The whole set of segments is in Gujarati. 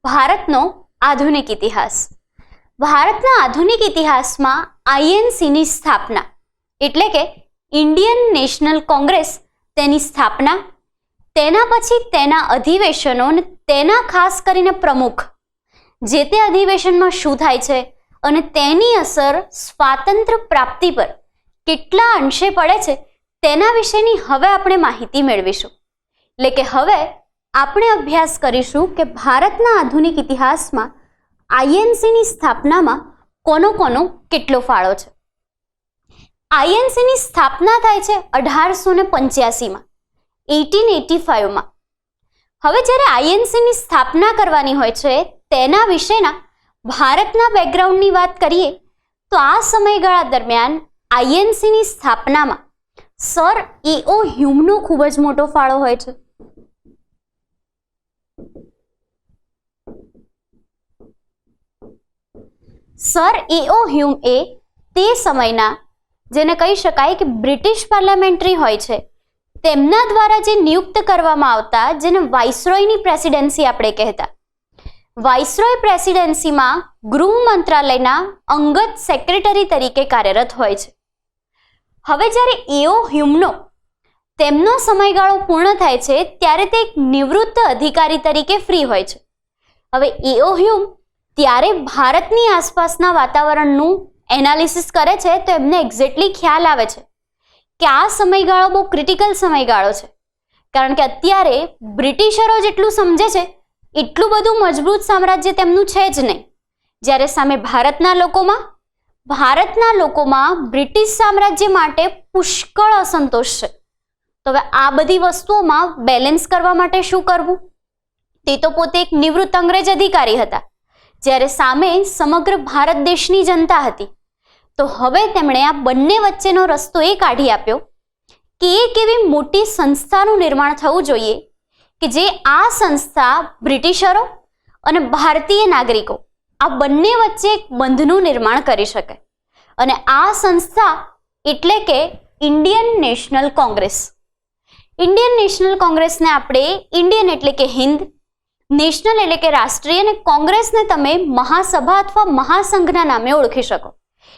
ભારતનો આધુનિક ઇતિહાસ. ભારતના આધુનિક ઇતિહાસમાં આઈએનસીની સ્થાપના એટલે કે ઇન્ડિયન નેશનલ કોંગ્રેસ, તેની સ્થાપના, તેના પછી તેના અધિવેશનો અને તેના ખાસ કરીને પ્રમુખ, જે તે અધિવેશનમાં શું થાય છે અને તેની અસર સ્વાતંત્ર્ય પ્રાપ્તિ પર કેટલા અંશે પડે છે તેના વિશેની હવે આપણે માહિતી મેળવીશું. એટલે કે હવે આપણે અભ્યાસ કરીશું કે ભારતના આધુનિક ઇતિહાસમાં આઈએનસીની સ્થાપનામાં કોનો કેટલો ફાળો છે. આઈએનસીની સ્થાપના થાય છે 1885માં, 1885માં. હવે જ્યારે આઈએનસીની સ્થાપના કરવાની હોય છે તેના વિશેના ભારતના બેકગ્રાઉન્ડની વાત કરીએ તો આ સમયગાળા દરમિયાન આઈએનસીની સ્થાપનામાં સર E.O. હ્યુમનો ખૂબ જ મોટો ફાળો હોય છે. Sir E.O. હ્યુમ એ તે સમયના, જેને કહી શકાય કે બ્રિટિશ પાર્લામેન્ટરી હોય છે, તેમના દ્વારા જે નિયુક્ત કરવામાં આવતા, જેને વાઇસરોયની પ્રેસિડેન્સી આપણે કહેતા, વાઇસરોય પ્રેસિડેન્સીમાં ગૃહ મંત્રાલયના અંગત સેક્રેટરી તરીકે કાર્યરત હોય છે. હવે જ્યારે E.O. હ્યુમનો તેમનો સમયગાળો પૂર્ણ થાય છે ત્યારે તે એક નિવૃત્ત અધિકારી તરીકે ફ્રી હોય છે. હવે E.O. હ્યુમ ત્યારે ભારતની આસપાસના વાતાવરણનું એનાલિસિસ કરે છે તો એમને એક્ઝેક્ટલી ખ્યાલ આવે છે કે આ સમયગાળો બહુ ક્રિટિકલ સમયગાળો છે, કારણ કે અત્યારે બ્રિટિશરો જેટલું સમજે છે એટલું બધું મજબૂત સામ્રાજ્ય તેમનું છે જ નહીં, જ્યારે સામે ભારતના લોકોમાં બ્રિટિશ સામ્રાજ્ય માટે પુષ્કળ અસંતોષ છે. તો હવે આ બધી વસ્તુઓમાં બેલેન્સ કરવા માટે શું કરવું? તે તો પોતે એક નિવૃત્ત અંગ્રેજ અધિકારી હતા, જ્યારે સામે સમગ્ર ભારત દેશની જનતા હતી. તો હવે તેમણે આ બંને વચ્ચેનો રસ્તો એ કાઢી આપ્યો કે એક એવી મોટી સંસ્થાનું નિર્માણ થવું જોઈએ કે જે આ સંસ્થા બ્રિટિશરો અને ભારતીય નાગરિકો આ બંને વચ્ચે એક બંધનું નિર્માણ કરી શકે. અને આ સંસ્થા એટલે કે Indian National Congress. Indian national કોંગ્રેસને આપણે ઇન્ડિયન એટલે કે હિન્દ, નેશનલ એટલે કે રાષ્ટ્રીય, અને કોંગ્રેસને તમે મહાસભા અથવા મહાસંઘના નામે ઓળખી શકો.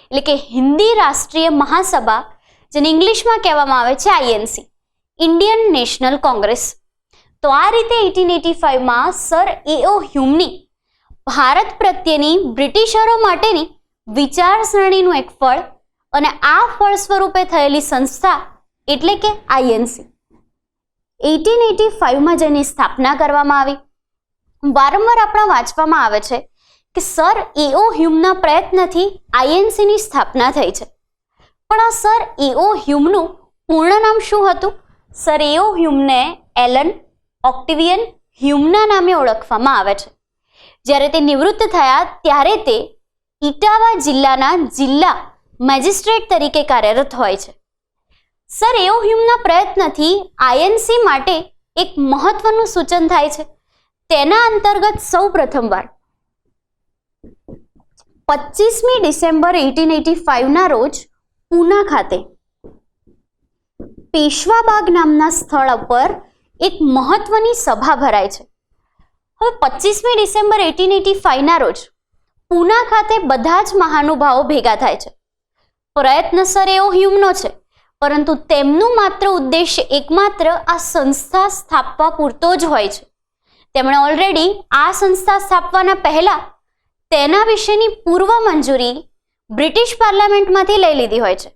એટલે કે હિન્દી રાષ્ટ્રીય મહાસભા, જેને ઇંગ્લિશમાં કહેવામાં આવે છે આઈએનસી, ઇન્ડિયન નેશનલ કોંગ્રેસ. તો આ રીતે 1885માં સર E.O. હ્યુમની ભારત પ્રત્યેની બ્રિટિશરો માટેની વિચારસરણીનું એક ફળ અને આ ફળ સ્વરૂપે થયેલી સંસ્થા એટલે કે આઈએનસી 1885માં જેની સ્થાપના કરવામાં આવી. વારંવાર આપણા વાંચવામાં આવે છે કે સર E.O. હ્યુમના પ્રયત્નથી આઈએનસીની સ્થાપના થઈ છે. પણ આ સર E.O. હ્યુમનું પૂર્ણ નામ શું હતું? Sir E.O. હ્યુમને એલન ઓક્ટેવિયન હ્યુમના નામે ઓળખવામાં આવે છે. જ્યારે તે નિવૃત્ત થયા ત્યારે તે ઇટાવા જિલ્લાના જિલ્લા મેજિસ્ટ્રેટ તરીકે કાર્યરત હોય છે. Sir E.O. હ્યુમના પ્રયત્નથી આઈએનસી માટે એક મહત્વનું સૂચન થાય છે. તેના અંતર્ગત સૌ પ્રથમવાર 25મી ડિસેમ્બર 1885ના રોજ પૂના ખાતે પેશવાબાગ નામના સ્થળ ઉપર એક મહત્વની સભા ભરાય છે. હવે 25મી ડિસેમ્બર 1885ના રોજ પૂના ખાતે બધા જ મહાનુભાવો ભેગા થાય છે. પ્રયત્ન સર E.O. હ્યુમનો છે, પરંતુ તેમનું માત્ર ઉદ્દેશ્ય એકમાત્ર આ સંસ્થા સ્થાપવા પૂરતો જ હોય છે. તેમણે ઓલરેડી આ સંસ્થા સ્થાપવાના પહેલા તેના વિશેની પૂર્વ મંજૂરી બ્રિટિશ પાર્લામેન્ટમાંથી લઈ લીધી હોય છે.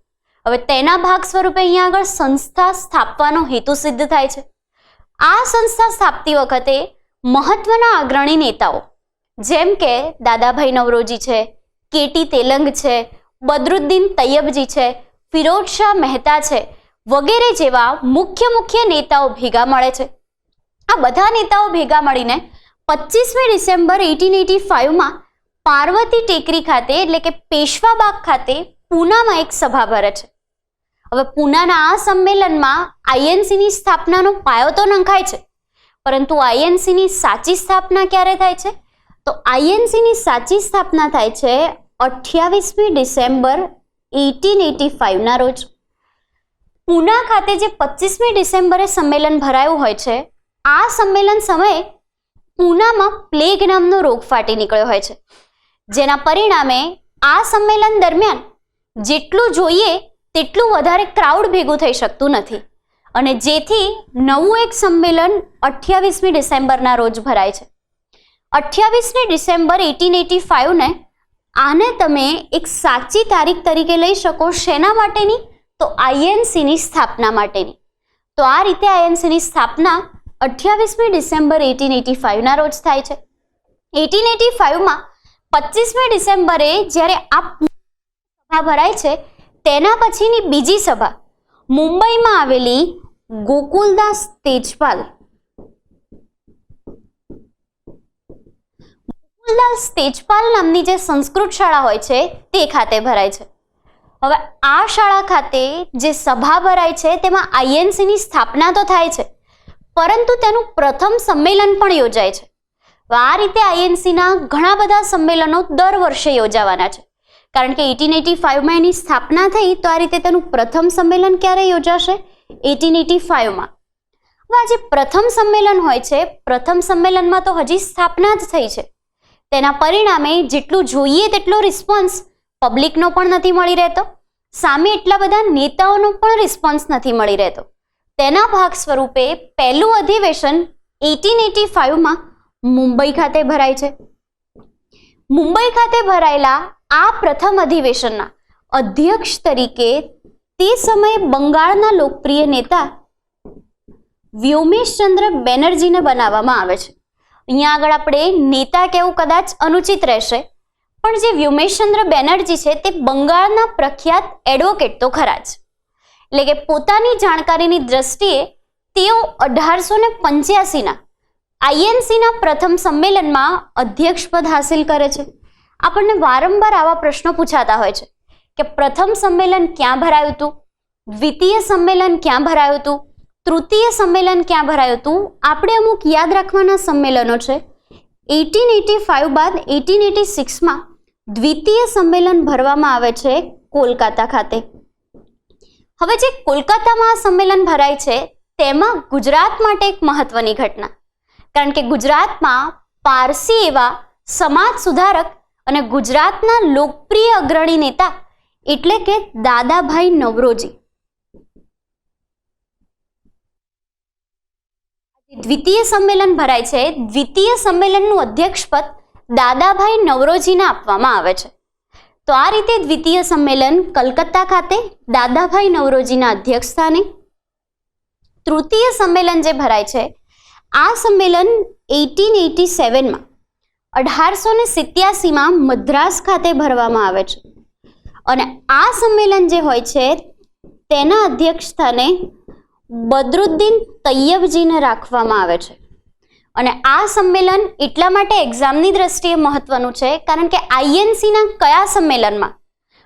હવે તેના ભાગ સ્વરૂપે અહીંયા આગળ સંસ્થા સ્થાપવાનો હેતુ સિદ્ધ થાય છે. આ સંસ્થા સ્થાપતી વખતે મહત્વના અગ્રણી નેતાઓ જેમ કે દાદાભાઈ નવરોજી છે, KT તેલંગ છે, બદરુદ્દીન તૈયબજી છે, ફિરોઝ શાહ મહેતા છે વગેરે જેવા મુખ્ય નેતાઓ ભેગા મળે છે. આ બધા નેતાઓ ભેગા મળીને 25મી ડિસેમ્બર 1885માં પાર્વતી ટેકરી ખાતે એટલે કે પેશવાબાગ ખાતે પૂનામાં એક સભા ભરે છે. હવે પૂનાના આ સંમેલનમાં આઈએનસીની સ્થાપનાનો પાયો તો નંખાય છે, પરંતુ આઈએનસીની સાચી સ્થાપના ક્યારે થાય છે? તો આઈએનસીની સાચી સ્થાપના થાય છે 28મી ડિસેમ્બર 1885ના રોજ. પૂના ખાતે જે 25મી ડિસેમ્બરે સંમેલન ભરાયું હોય છે, આ સંમેલન સમયે પૂનામાં પ્લેગ નામનો રોગ ફાટી નીકળ્યો હોય છે, જેના પરિણામે આ સંમેલન દરમિયાન જેટલું જોઈએ તેટલું વધારે ક્રાઉડ ભેગું થઈ શકતું નથી અને જેથી નવું એક સંમેલન 28મી ડિસેમ્બરના રોજ ભરાય છે. 28મી ડિસેમ્બર 1885 ને આને તમે એક સાચી તારીખ તરીકે લઈ શકો. શેના માટેની? તો આઈએનસીની સ્થાપના માટેની. તો આ રીતે આઈએનસીની સ્થાપના 28મી ડિસેમ્બર 1885ના રોજ થાય છે. 1885માં 25મી ડિસેમ્બરે જ્યારે આ સભા ભરાય છે, તેના પછીની બીજી સભા મુંબઈમાં આવેલી ગોકુલદાસ તેજપાલ નામની જે સંસ્કૃત શાળા હોય છે તે ખાતે ભરાય છે. હવે આ શાળા ખાતે જે સભા ભરાય છે તેમાં આઈએનસીની સ્થાપના તો થાય છે, પરંતુ તેનું પ્રથમ સંમેલન પણ યોજાય છે. આ રીતે આઈએનસીના ઘણા બધા સંમેલનો દર વર્ષે યોજાવાના છે, કારણ કે 1885માં એની સ્થાપના થઈ, તો આ રીતે તેનું પ્રથમ સંમેલન ક્યારે યોજાશે? 1885માં. હવે આ જે પ્રથમ સંમેલન હોય છે, પ્રથમ સંમેલનમાં તો હજી સ્થાપના જ થઈ છે, તેના પરિણામે જેટલું જોઈએ તેટલો રિસ્પોન્સ પબ્લિકનો પણ નથી મળી રહેતો, સામે એટલા બધા નેતાઓનો પણ રિસ્પોન્સ નથી મળી રહેતો. તેના ભાગ સ્વરૂપે પહેલું અધિવેશન 1885માં મુંબઈ ખાતે ભરાય છે. મુંબઈ ખાતે ભરાયેલા આ પ્રથમ અધિવેશનના અધ્યક્ષ તરીકે તે સમયે બંગાળના લોકપ્રિય નેતા વ્યોમેશચંદ્ર બેનર્જીને બનાવવામાં આવે છે. અહીંયા આગળ આપણે નેતા કહેવું કદાચ અનુચિત રહેશે, પણ જે વ્યોમેશચંદ્ર બેનર્જી છે તે બંગાળના પ્રખ્યાત એડવોકેટ તો ખરા જ. એટલે કે પોતાની જાણકારીની દ્રષ્ટિએ તેઓ 1885ના આઈએનસીના પ્રથમ સંમેલનમાં અધ્યક્ષપદ હાસિલ કરે છે. આપણને વારંવાર આવા પ્રશ્નો પૂછાતા હોય છે કે પ્રથમ સંમેલન ક્યાં ભરાયું હતું, દ્વિતીય સંમેલન ક્યાં ભરાયું હતું, તૃતીય સંમેલન ક્યાં ભરાયું હતું. આપણે અમુક યાદ રાખવાના સંમેલનો છે. 1885 બાદ 1886માં દ્વિતીય સંમેલન ભરવામાં આવે છે કોલકાતા ખાતે. હવે જે કોલકાતામાં આ સંમેલન ભરાય છે તેમાં ગુજરાત માટે એક મહત્વની ઘટના, કારણ કે ગુજરાતમાં પારસી એવા સમાજ સુધારક અને ગુજરાતના લોકપ્રિય અગ્રણી નેતા એટલે કે દાદાભાઈ નવરોજી દ્વિતીય સંમેલન ભરાય છે. દ્વિતીય સંમેલનનું અધ્યક્ષપદ દાદાભાઈ નવરોજીને આપવામાં આવે છે. તો આ રીતે દ્વિતીય સંમેલન કલકત્તા ખાતે દાદાભાઈ નવરોજીના અધ્યક્ષ સ્થાને. તૃતીય સંમેલન જે ભરાય છે આ સંમેલન 1887માં 1887માં મદ્રાસ ખાતે ભરવામાં આવે છે અને આ સંમેલન જે હોય છે તેના અધ્યક્ષ સ્થાને બદરુદ્દીન તૈયબજીને રાખવામાં આવે છે. અને આ સંમેલન એટલા માટે એક્ઝામની દ્રષ્ટિએ મહત્વનું છે કારણ કે આઈએનસીના કયા સંમેલનમાં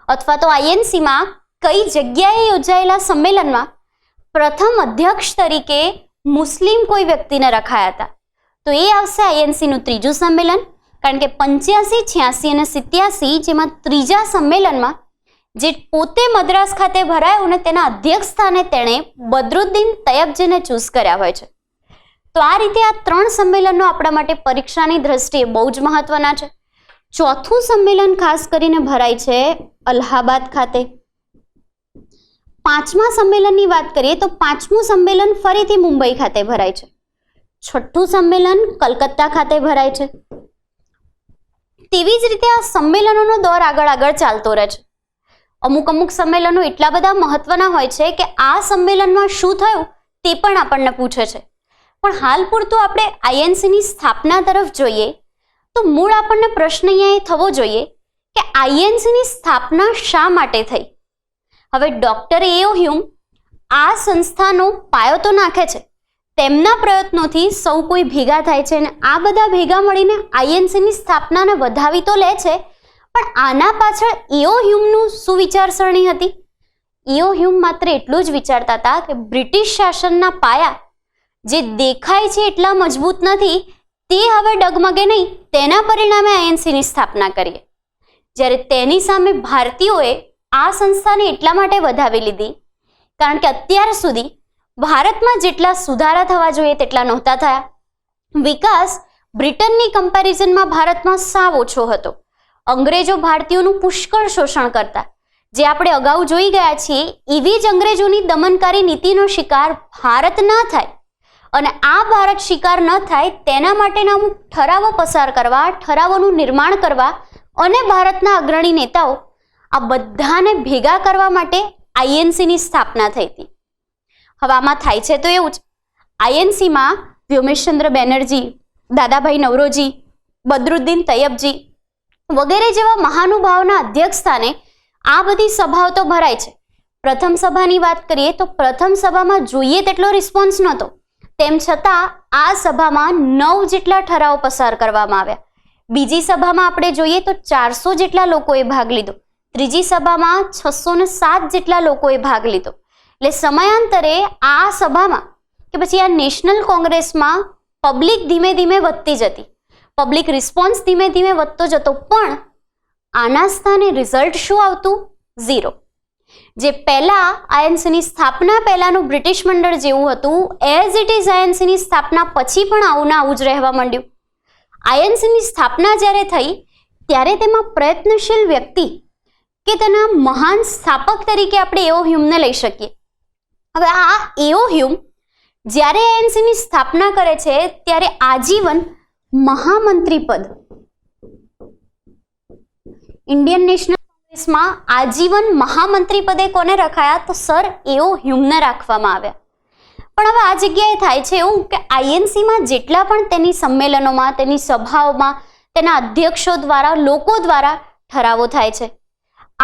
અથવા તો આઈએનસીમાં કઈ જગ્યાએ યોજાયેલા સંમેલનમાં પ્રથમ અધ્યક્ષ તરીકે મુસ્લિમ કોઈ વ્યક્તિને રખાયા હતા. તો એ આવશે આઈએનસીનું ત્રીજું સંમેલન, કારણ કે 85, 86 અને 87 જેમાં ત્રીજા સંમેલનમાં જે પોતે મદ્રાસ ખાતે ભરાયું અને તેના અધ્યક્ષ સ્થાને તેણે બદરુદ્દીન તૈયબજીને ચૂઝ કર્યા હોય છે. તો આ રીતે આ ત્રણ સંમેલનો આપણા માટે પરીક્ષાની દ્રષ્ટિએ બહુ જ મહત્વના છે. ચોથું સંમેલન ખાસ કરીને ભરાય છે અલ્હાબાદ ખાતે. પાંચમા સંમેલનની વાત કરીએ તો પાંચમું સંમેલન ફરીથી મુંબઈ ખાતે ભરાય છે. છઠ્ઠું સંમેલન કલકત્તા ખાતે ભરાય છે. તેવી જ રીતે આ સંમેલનોનો દોર આગળ ચાલતો રહે છે. અમુક સંમેલનો એટલા બધા મહત્વના હોય છે કે આ સંમેલનમાં શું થયું તે પણ આપણને પૂછે છે. પણ હાલ પૂરતું આપણે આઈએનસીની સ્થાપના તરફ જોઈએ તો મૂળ આપણને પ્રશ્ન અહીંયા એ થવો જોઈએ કે આઈએનસીની સ્થાપના શા માટે થઈ. હવે ડોક્ટર એઓ હ્યુમ આ સંસ્થાનો પાયો તો નાખે છે, તેમના પ્રયત્નોથી સૌ કોઈ ભેગા થાય છે અને આ બધા ભેગા મળીને આઈએનસીની સ્થાપનાને વધાવી તો લે છે, પણ આના પાછળ એઓ હ્યુમનું શું વિચારસરણી હતી? એઓ હ્યુમ માત્ર એટલું જ વિચારતા હતા કે બ્રિટિશ શાસનના પાયા જે દેખાય છે એટલા મજબૂત નથી, તે હવે ડગમગે નહીં, તેના પરિણામે આઈએનસીની સ્થાપના કરીએ. જ્યારે તેની સામે ભારતીયોએ આ સંસ્થાને એટલા માટે વધાવી લીધી કારણ કે અત્યાર સુધી ભારતમાં જેટલા સુધારા થવા જોઈએ તેટલા નહોતા થયા. વિકાસ બ્રિટનની કમ્પેરિઝનમાં ભારતમાં સાવ ઓછો હતો. અંગ્રેજો ભારતીયોનું પુષ્કળ શોષણ કરતા. જે આપણે અગાઉ જોઈ ગયા છીએ એવી જ અંગ્રેજોની દમનકારી નીતિનો શિકાર ભારત ન થાય અને આ ભારત શિકાર ન થાય તેના માટેના અમુક ઠરાવો પસાર કરવા, ઠરાવોનું નિર્માણ કરવા અને ભારતના અગ્રણી નેતાઓ આ બધાને ભેગા કરવા માટે આઈએનસીની સ્થાપના થઈ હતી. હવે આમાં થાય છે તો એવું જ, આઈએનસીમાં વ્યોમેશચંદ્ર બેનર્જી, દાદાભાઈ નવરોજી, બદરુદ્દીન તૈયબજી વગેરે જેવા મહાનુભાવોના અધ્યક્ષ સ્થાને આ બધી સભાઓ તો ભરાય છે. પ્રથમ સભાની વાત કરીએ તો પ્રથમ સભામાં જોઈએ તેટલો રિસ્પોન્સ નહોતો. તેમ છતાં આ સભામાં 9 જેટલા ઠરાવો પસાર કરવામાં આવ્યા. બીજી સભામાં આપણે જોઈએ તો 400 જેટલા લોકોએ ભાગ લીધો. ત્રીજી સભામાં 607 જેટલા લોકોએ ભાગ લીધો. એટલે સમયાંતરે આ સભામાં કે પછી આ નેશનલ કોંગ્રેસમાં પબ્લિક ધીમે ધીમે વધતી જતી, પબ્લિક રિસ્પોન્સ ધીમે ધીમે વધતો જતો, પણ આના સ્થાને રિઝલ્ટ શું આવતું? 0. જે પહેલા આઈએનસીની સ્થાપના પહેલાનું બ્રિટિશ મંડળ જેવું હતું એઝ ઇટ ઇઝ આઈએનસીની સ્થાપના પછી પણ આવું ના આવું જ રહેવા માંડ્યું. આઈએનસીની સ્થાપના જ્યારે થઈ ત્યારે તેમાં પ્રયત્નશીલ વ્યક્તિ કે તેના મહાન સ્થાપક તરીકે આપણે એઓ હ્યુમને લઈ શકીએ. હવે આ એઓ હ્યુમ જ્યારે આઈએનસીની સ્થાપના કરે છે ત્યારે આજીવન મહામંત્રી પદ, ઇન્ડિયન નેશનલ કોંગ્રેસમાં આજીવન મહામંત્રી પદે કોને રખાયા? તો સર એઓ હ્યુમને રાખવામાં આવ્યા. પણ હવે આ જગ્યાએ થાય છે એવું કે આઈએનસીમાં જેટલા પણ તેની સંમેલનોમાં, તેની સભાઓમાં તેના અધ્યક્ષો દ્વારા, લોકો દ્વારા ઠરાવો થાય છે.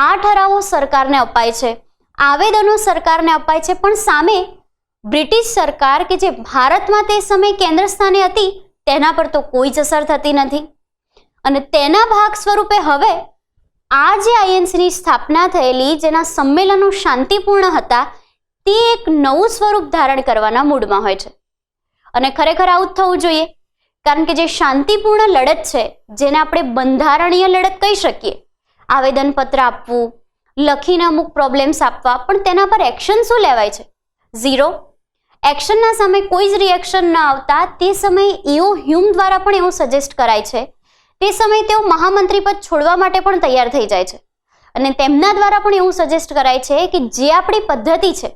આ ઠરાવો સરકારને અપાય છે, આવેદનો સરકારને અપાય છે, પણ સામે બ્રિટિશ સરકાર કે જે ભારતમાં તે સમયે કેન્દ્ર સ્થાને હતી તેના પર તો કોઈ જ અસર થતી નથી. અને તેના ભાગ સ્વરૂપે હવે આ જે આઈએનસીની સ્થાપના થયેલી, જેના સંમેલનો શાંતિપૂર્ણ હતા, તે એક નવું સ્વરૂપ ધારણ કરવાના મૂડમાં હોય છે. અને ખરેખર આવું જ થવું જોઈએ, કારણ કે જે શાંતિપૂર્ણ લડત છે, જેને આપણે બંધારણીય લડત કહી શકીએ, આવેદનપત્ર આપવું, લખીને અમુક પ્રોબ્લેમ્સ આપવા, પણ તેના પર એક્શન શું લેવાય છે? 0. એક્શનના સામે કોઈ જ રિએક્શન ન આવતા તે સમયે એઓ હ્યુમ દ્વારા પણ એવું સજેસ્ટ કરાય છે, તે સમયે તેઓ મહામંત્રી પદ છોડવા માટે પણ તૈયાર થઈ જાય છે. અને તેમના દ્વારા પણ એવું સજેસ્ટ કરાય છે કે જે આપણી પદ્ધતિ છે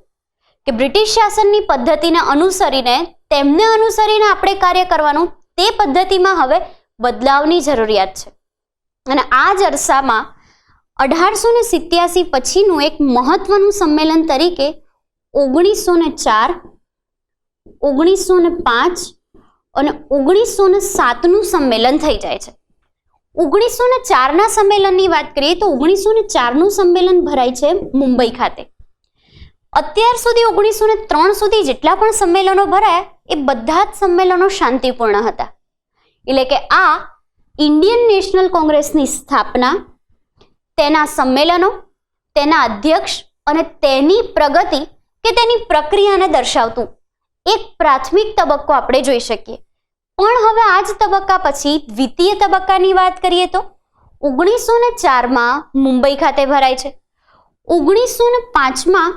કે બ્રિટિશ શાસનની પદ્ધતિને અનુસરીને, તેમને અનુસરીને આપણે કાર્ય કરવાનું, તે પદ્ધતિમાં હવે બદલાવની જરૂરિયાત છે. અને આ જ અરસામાં 1887 પછીનું એક મહત્વનું સંમેલન તરીકે 1904, 1905 અને 1907નું સંમેલન થઈ જાય છે. 1904ના સંમેલનની વાત કરીએ તો 1904નું સંમેલન ભરાય છે મુંબઈ ખાતે. અત્યાર સુધી 1903 સુધી જેટલા પણ સંમેલનો ભરાયા એ બધા જ સંમેલનો શાંતિપૂર્ણ હતા. એટલે કે આ ઇન્ડિયન નેશનલ કોંગ્રેસની સ્થાપના, તેના સંમેલનો, તેના અધ્યક્ષ અને તેની પ્રગતિ કે તેની પ્રક્રિયાને દર્શાવતું એક પ્રાથમિક તબક્કો આપણે જોઈ શકીએ. પણ હવે આ જ તબક્કા પછી દ્વિતીય તબક્કાની વાત કરીએ તો 1904માં મુંબઈ ખાતે ભરાય છે, 1905માં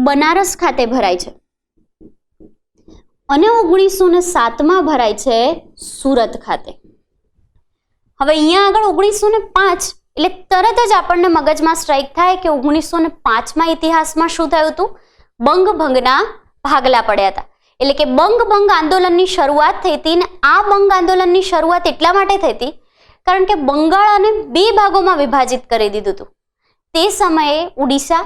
બનારસ ખાતે ભરાય છે અને 1907માં ભરાય છે સુરત ખાતે. હવે અહીંયા આગળ 1905 એટલે તરત જ આપણને મગજમાં સ્ટ્રાઇક થાય કે 1905માં ઇતિહાસમાં શું થયું હતું? બંગભંગના ભાગલા પડ્યા હતા. એટલે કે બંગ આંદોલનની શરૂઆત થઈ હતી. અને આ બંગ આંદોલનની શરૂઆત એટલા માટે થઈ હતી કારણ કે બંગાળને 2 ભાગોમાં વિભાજિત કરી દીધું હતું. તે સમયે ઓડિશા,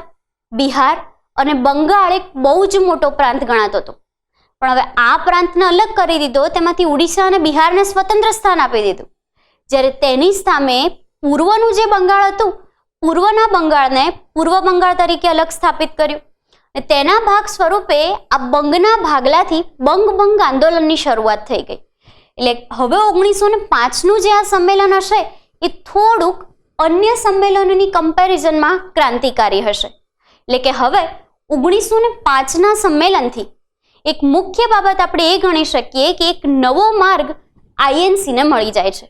બિહાર અને બંગાળ એક બહુ જ મોટો પ્રાંત ગણાતો હતો. પણ હવે આ પ્રાંતને અલગ કરી દીધો, તેમાંથી ઓડિશા અને બિહારને સ્વતંત્ર સ્થાન આપી દીધું. જ્યારે તેની સામે પૂર્વનું જે બંગાળ હતું, પૂર્વના બંગાળને પૂર્વ બંગાળ તરીકે અલગ સ્થાપિત કર્યું. અને તેના ભાગ સ્વરૂપે આ બંગના ભાગલાથી બંગ આંદોલનની શરૂઆત થઈ ગઈ. એટલે હવે 1905નું જે આ સંમેલન હશે એ થોડુંક અન્ય સંમેલનોની કમ્પેરિઝનમાં ક્રાંતિકારી હશે. એટલે કે હવે 1905ના સંમેલનથી એક મુખ્ય બાબત આપણે એ ગણી શકીએ કે એક નવો માર્ગ આઈએનસીને મળી જાય છે.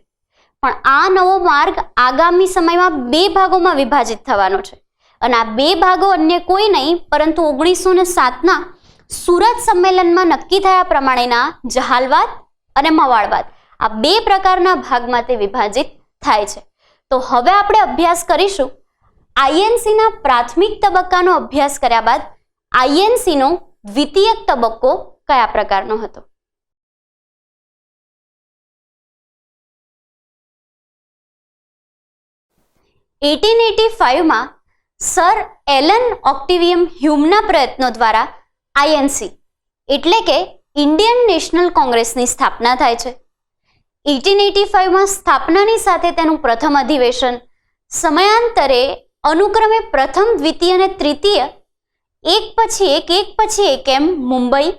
પણ આ નવો માર્ગ આગામી સમયમાં 2 ભાગોમાં વિભાજિત થવાનો છે. અને આ 2 ભાગો અન્ય કોઈ નહીં પરંતુ 1907ના સુરત સંમેલનમાં નક્કી થયા પ્રમાણેના જહાલવાદ અને મવાળવાદ, આ બે પ્રકારના ભાગમાં તે વિભાજિત થાય છે. તો હવે આપણે અભ્યાસ કરીશું આઈએનસીના પ્રાથમિક તબક્કાનો અભ્યાસ કર્યા બાદ આઈએનસીનો દ્વિતીયક તબક્કો કયા પ્રકારનો હતો. માં સર એલન ઓક્ટેવિયમ હ્યુમના પ્રયત્નો દ્વારા આઈએનસી એટલે કે ઇન્ડિયન નેશનલ કોંગ્રેસની સ્થાપના થાય છે. 1885માં સ્થાપનાની સાથે તેનું પ્રથમ અધિવેશન, સમયાંતરે અનુક્રમે પ્રથમ, દ્વિતીય અને તૃતીય એક પછી એક એમ મુંબઈ,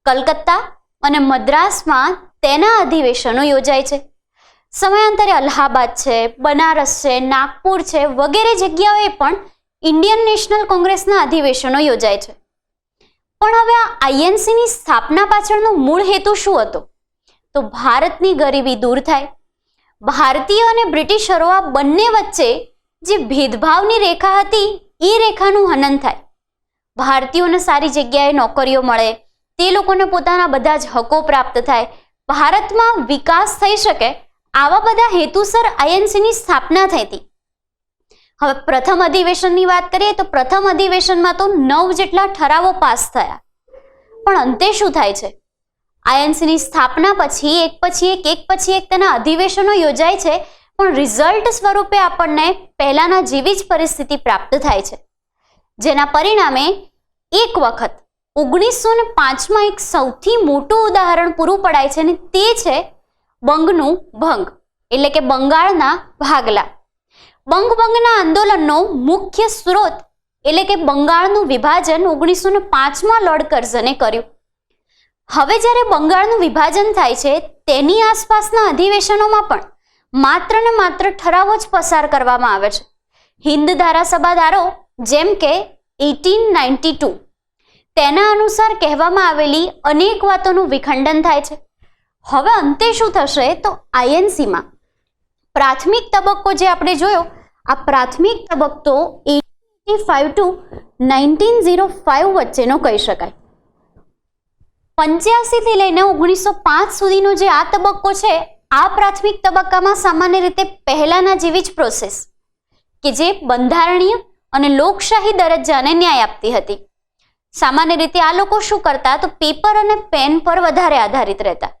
કલકત્તા અને મદ્રાસમાં તેના અધિવેશનો યોજાય છે. સમયાંતરે અલ્હાબાદ છે, બનારસ છે, નાગપુર છે વગેરે જગ્યાઓએ પણ ઇન્ડિયન નેશનલ કોંગ્રેસના અધિવેશનો યોજાય છે. પણ હવે આ આઈએનસીની સ્થાપના પાછળનો મૂળ હેતુ શું હતો? તો ભારતની ગરીબી દૂર થાય, ભારતીય અને બ્રિટિશરો આ બંને વચ્ચે જે ભેદભાવની રેખા હતી એ રેખાનું હનન થાય, ભારતીયોને સારી જગ્યાએ નોકરીઓ મળે, તે લોકોને પોતાના બધા જ હકો પ્રાપ્ત થાય, ભારતમાં વિકાસ થઈ શકે, આવા બધા હેતુસર આઈએનસીની સ્થાપના થઈ હતી. હવે પ્રથમ અધિવેશનની વાત કરીએ તો પ્રથમ અધિવેશનમાં તો 9 જેટલા ઠરાવો પાસ થયા. પણ અંતે શું થાય છે? આઈએનસીની સ્થાપના પછી એક તેના અધિવેશનો યોજાય છે, પણ રિઝલ્ટ સ્વરૂપે આપણને પહેલાના જેવી જ પરિસ્થિતિ પ્રાપ્ત થાય છે, જેના પરિણામે એક વખત 1905માં એક સૌથી મોટું ઉદાહરણ પૂરું પડાય છે અને તે છે બંગનું ભંગ એટલે કે બંગાળના ભાગલા. બંગના આંદોલનનો મુખ્ય સ્ત્રોત એટલે કે બંગાળનું વિભાજન 1905માં લોર્ડ કર્ઝને કર્યું. હવે જ્યારે બંગાળનું વિભાજન થાય છે તેની આસપાસના અધિવેશનોમાં પણ માત્ર ને માત્ર ઠરાવો જ પસાર કરવામાં આવે છે. હિન્દ ધારાસભા ધારો જેમ કે 1892 તેના અનુસાર કહેવામાં આવેલી અનેક વાતોનું વિખંડન થાય છે. હવે અંતે શું થશે તો આઈએનસીમાં પ્રાથમિક તબક્કો જે આપણે જોયો, આ પ્રાથમિક તબક્કો 1885 to 1905 વચ્ચેનો કહી શકાય. 85 થી લઈને 1905 સુધીનો જે આ તબક્કો છે, આ પ્રાથમિક તબક્કામાં સામાન્ય રીતે પહેલાના જેવી જ પ્રોસેસ કે જે બંધારણીય અને લોકશાહી દરજ્જાને ન્યાય આપતી હતી. સામાન્ય રીતે આ લોકો શું કરતા તો પેપર અને પેન પર વધારે આધારિત રહેતા.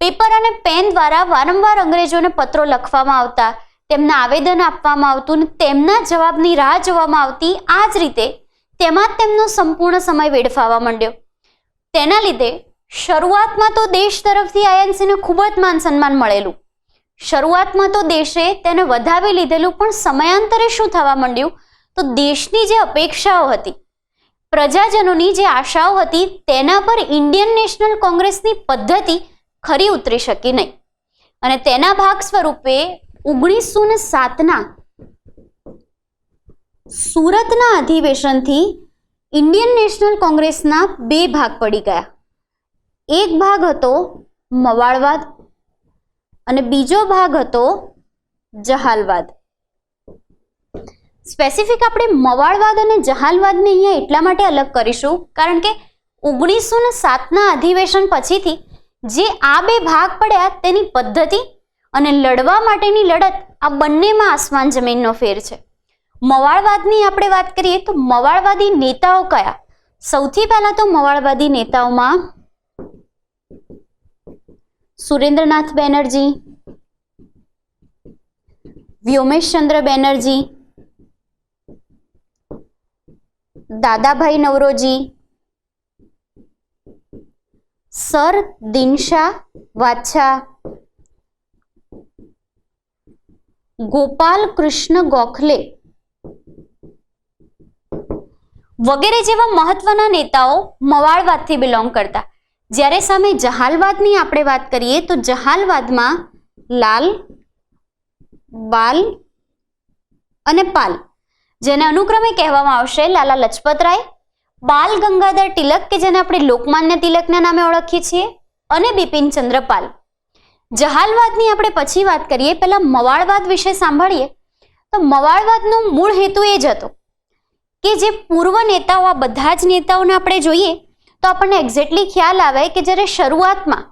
પેપર અને પેન દ્વારા વારંવાર અંગ્રેજોને પત્રો લખવામાં આવતા, તેમને આવેદન આપવામાં આવતું અને તેમના જવાબની રાહ જોવામાં આવતી. આ જ રીતે તેમાં જ તેમનો સંપૂર્ણ સમય વેડફાવા માંડ્યો. તેના લીધે શરૂઆતમાં તો દેશ તરફથી આઈએનસીને ખૂબ જ માન સન્માન મળેલું. શરૂઆતમાં તો દેશે તેને વધાવી લીધેલું, પણ સમયાંતરે શું થવા માંડ્યું તો દેશની જે અપેક્ષાઓ હતી, પ્રજાજનોની જે આશાઓ હતી, તેના પર ઇન્ડિયન નેશનલ કોંગ્રેસની પદ્ધતિ ખરી ઉતરી શકી નહીં. અને તેના ભાગ સ્વરૂપે 1907ના સુરતના અધિવેશનથી ઇન્ડિયન નેશનલ કોંગ્રેસના બે ભાગ પડી ગયા. એક ભાગ હતો મવાળવાદ અને બીજો ભાગ હતો જહાલવાદ. સ્પેસિફિક આપણે મવાળવાદ અને જહાલવાદને અહીંયા એટલા માટે અલગ કરીશું કારણ કે 1907ના અધિવેશન પછીથી જે આ બે ભાગ પડ્યા તેની પદ્ધતિ અને લડવા માટેની લડત આ બંનેમાં આસમાન જમીનનો ફેર છે. મવાળવાદની આપણે વાત કરીએ તો મવાળવાદી નેતાઓ કયા? સૌથી પહેલા તો મવાળવાદી નેતાઓમાં સુરેન્દ્રનાથ બેનર્જી, વ્યોમેશચંદ્ર બેનર્જી, દાદાભાઈ નવરોજી, સર દિનશા વાછા, ગોપાલ કૃષ્ણ ગોખલે વગેરે જેવા મહત્વના નેતાઓ મવાળવાદથી બિલોંગ કરતા. જ્યારે સામે જહાલવાદની આપણે વાત કરીએ તો જહાલવાદમાં લાલ, બાલ અને પાલ, જેને અનુક્રમે કહેવામાં આવશે લાલા લજપતરાય, બાલ ગંગાધર તિલક કે જેને આપણે લોકમાન્ય તિલકના નામે ઓળખીએ છીએ, અને બિપિનચંદ્ર પાલ. જહાલવાદની આપણે પછી વાત કરીએ, પહેલા મવાળવાદ વિશે સાંભળીએ તો મવાળવાદનો મૂળ હેતુ એ જ હતો કે જે પૂર્વ નેતાઓ, આ બધા જ નેતાઓને આપણે જોઈએ તો આપણને એક્ઝેક્ટલી ખ્યાલ આવે કે જ્યારે શરૂઆતમાં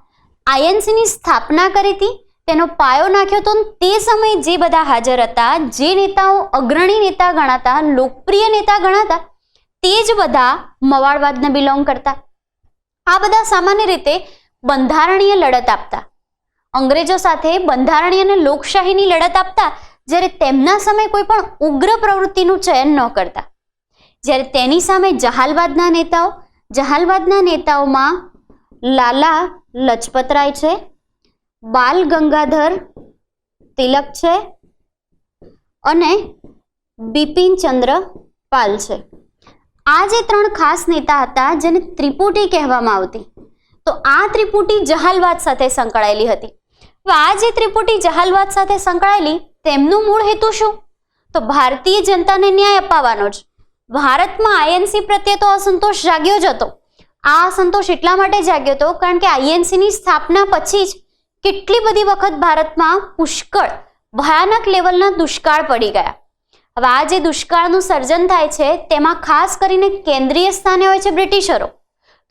આઈએનસીની સ્થાપના કરી હતી, તેનો પાયો નાખ્યો હતો. તે સમયે જે બધા હાજર હતા, જે નેતાઓ અગ્રણી નેતા ગણાતા, લોકપ્રિય નેતા ગણાતા, તે જ બધા મવાળવાદને બિલોંગ કરતા. આ બધા સામાન્ય રીતે બંધારણીય લડત આપતા, અંગ્રેજો સાથે બંધારણીય અને લોકશાહીની લડત આપતા, જ્યારે તેમના સામે કોઈ પણ ઉગ્ર પ્રવૃત્તિનું ચયન ન કરતા. જ્યારે તેની સામે જહાલવાદના નેતાઓમાં લાલા લજપતરાય છે, બાલ ગંગાધર તિલક છે અને બિપિનચંદ્ર પાલ છે. આ જે 3 ખાસ નેતા હતા, જેને ત્રિપુટી કહેવામાં આવતી, તો આ ત્રિપુટી જહાલવાદ સાથે સંકળાયેલી હતી. આ જે ત્રિપુટી જહાલવાદ સાથે સંકળાયેલી, તેમનું મૂળ હેતુ શું? તો ભારતીય જનતાને ન્યાય અપાવવાનો જ. ભારતમાં આઈએનસી પ્રત્યે તો અસંતોષ જાગ્યો જ હતો. આ અસંતોષ એટલા માટે જાગ્યો હતો કારણ કે આઈએનસીની સ્થાપના પછી જ કેટલી બધી વખત ભારતમાં પુષ્કળ ભયાનક લેવલના દુષ્કાળ પડી ગયા. હવે આ જે દુષ્કાળનું સર્જન થાય છે, તેમાં ખાસ કરીને કેન્દ્રીય સ્થાને હોય છે બ્રિટિશરો.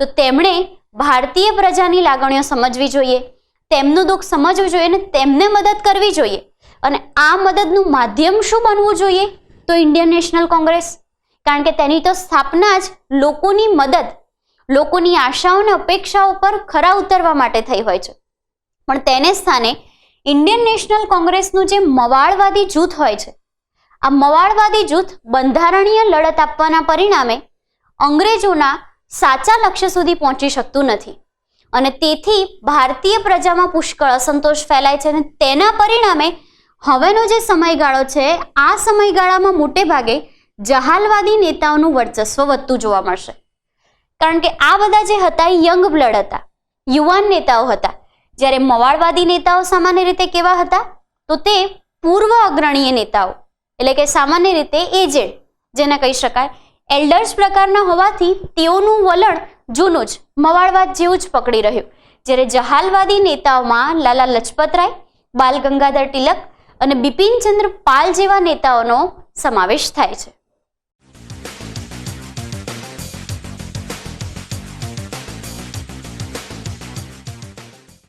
તો તેમણે ભારતીય પ્રજાની લાગણીઓ સમજવી જોઈએ, તેમનું દુઃખ સમજવું જોઈએ અને તેમને મદદ કરવી જોઈએ. અને આ મદદનું માધ્યમ શું બનવું જોઈએ? તો ઇન્ડિયન નેશનલ કોંગ્રેસ. કારણ કે તેની તો સ્થાપના જ લોકોની મદદ, લોકોની આશાઓ અને અપેક્ષાઓ પર ખરા ઉતરવા માટે થઈ હોય છે. પણ તેને સ્થાને ઇન્ડિયન નેશનલ કોંગ્રેસનું જે મવાળવાદી જૂથ હોય છે, આ મવાળવાદી જૂથ બંધારણીય લડત આપવાના પરિણામે અંગ્રેજોના સાચા લક્ષ્ય સુધી પહોંચી શકતું નથી. અને તેથી ભારતીય પ્રજામાં પુષ્કળ અસંતોષ ફેલાય છે. અને તેના પરિણામે હવેનો જે સમયગાળો છે, આ સમયગાળામાં મોટે ભાગે જહાલવાદી નેતાઓનું વર્ચસ્વ વધતું જોવા મળશે. કારણ કે આ બધા જે હતા એ યંગ બ્લડ હતા, યુવાન નેતાઓ હતા. જ્યારે મવાળવાદી નેતાઓ સામાન્ય રીતે કેવા હતા? તો તે પૂર્વ અગ્રણીય નેતાઓ, એટલે કે સામાન્ય રીતે એજેડ, જેને કહી શકાય, એલ્ડર્સ પ્રકારના હોવાથી તેઓનું વલણ જૂનું જ મવાળવાદ જેવું જ પકડી રહ્યું. જ્યારે જહાલવાદી નેતાઓમાં લાલા લજપતરાય, બાલ ગંગાધર તિલક અને બિપિનચંદ્ર પાલ જેવા નેતાઓનો સમાવેશ થાય છે.